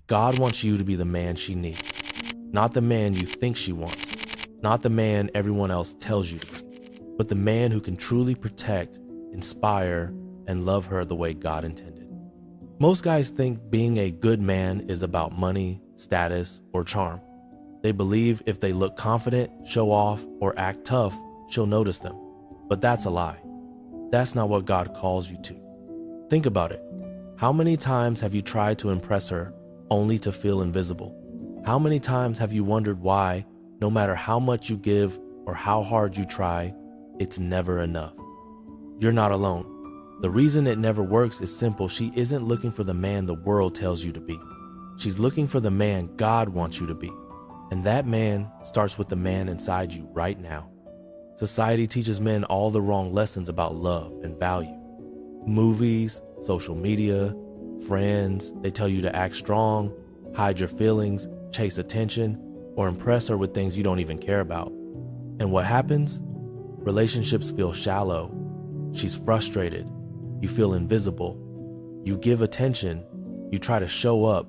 God wants you to be the man she needs, not the man you think she wants, not the man everyone else tells you to be, but the man who can truly protect, inspire, and love her the way God intended. Most guys think being a good man is about money, status, or charm. They believe if they look confident, show off, or act tough, she'll notice them. But that's a lie. That's not what God calls you to. Think about it. How many times have you tried to impress her only to feel invisible? How many times have you wondered why, no matter how much you give or how hard you try, it's never enough? You're not alone. The reason it never works is simple. She isn't looking for the man the world tells you to be. She's looking for the man God wants you to be. And that man starts with the man inside you right now. Society teaches men all the wrong lessons about love and value. Movies, social media, friends, they tell you to act strong, hide your feelings, chase attention, or impress her with things you don't even care about. And what happens? Relationships feel shallow. She's frustrated. You feel invisible. You give attention. You try to show up,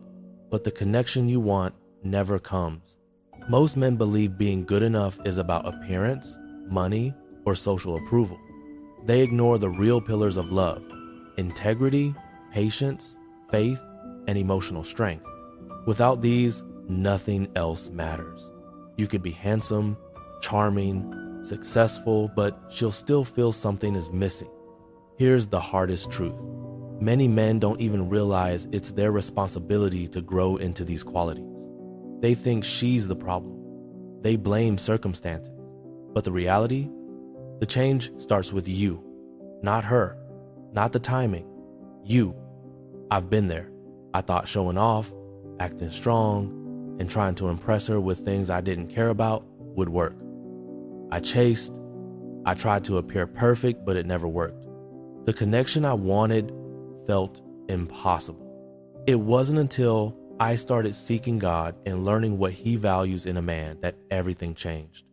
but the connection you want never comes. Most men believe being good enough is about appearance, money, or social approval. They ignore the real pillars of love: integrity, patience, faith, and emotional strength. Without these, nothing else matters. You could be handsome, charming, successful, but she'll still feel something is missing. Here's the hardest truth. Many men don't even realize it's their responsibility to grow into these qualities. They think she's the problem. They blame circumstances. But the reality? The change starts with you, not her, not the timing. You. I've been there. I thought showing off, acting strong, and trying to impress her with things I didn't care about would work. I chased. I tried to appear perfect, but it never worked. The connection I wanted felt impossible. It wasn't until I started seeking God and learning what He values in a man that everything changed.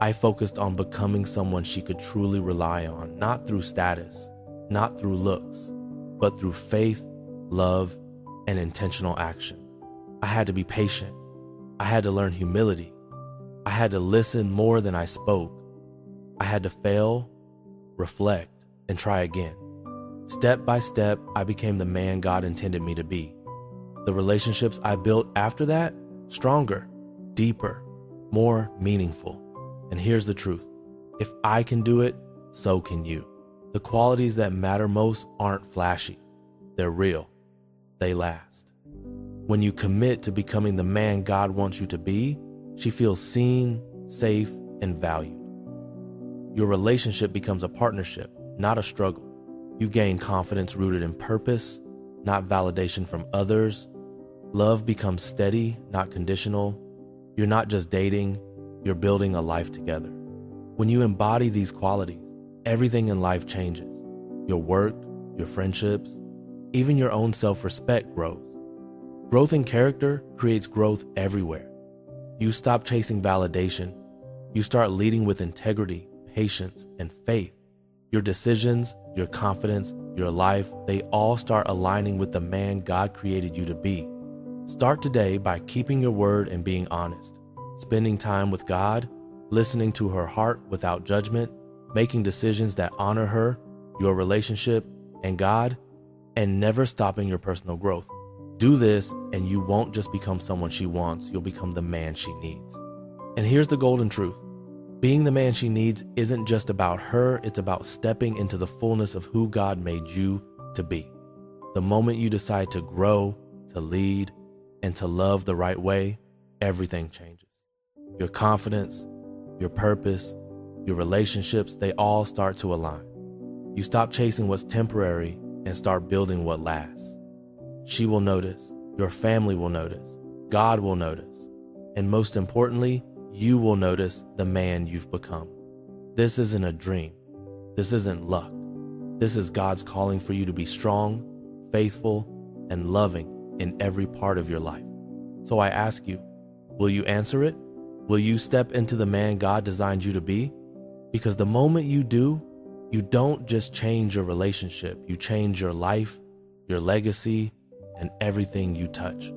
I focused on becoming someone she could truly rely on, not through status, not through looks, but through faith, love, and intentional action. I had to be patient. I had to learn humility. I had to listen more than I spoke. I had to fail, reflect, and try again. Step by step, I became the man God intended me to be. The relationships I built after that, stronger, deeper, more meaningful. And here's the truth. If I can do it, so can you. The qualities that matter most aren't flashy. They're real. They last. When you commit to becoming the man God wants you to be, she feels seen, safe, and valued. Your relationship becomes a partnership, not a struggle. You gain confidence rooted in purpose, not validation from others. Love becomes steady, not conditional. You're not just dating, you're building a life together. When you embody these qualities, everything in life changes. Your work, your friendships, even your own self-respect grows. Growth in character creates growth everywhere. You stop chasing validation. You start leading with integrity, patience, and faith. Your decisions, your confidence, your life, they all start aligning with the man God created you to be. Start today by keeping your word and being honest, spending time with God, listening to her heart without judgment, making decisions that honor her, your relationship, and God, and never stopping your personal growth. Do this and you won't just become someone she wants, you'll become the man she needs. And here's the golden truth. Being the man she needs isn't just about her, it's about stepping into the fullness of who God made you to be. The moment you decide to grow, to lead, and to love the right way, everything changes. Your confidence, your purpose, your relationships, they all start to align. You stop chasing what's temporary and start building what lasts. She will notice, your family will notice, God will notice, and most importantly, you will notice the man you've become. This isn't a dream. This isn't luck. This is God's calling for you to be strong, faithful, and loving in every part of your life. So I ask you, will you answer it? Will you step into the man God designed you to be? Because the moment you do, you don't just change your relationship, you change your life, your legacy, and everything you touch.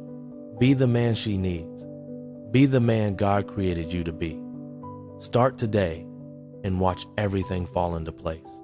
Be the man she needs. Be the man God created you to be. Start today and watch everything fall into place.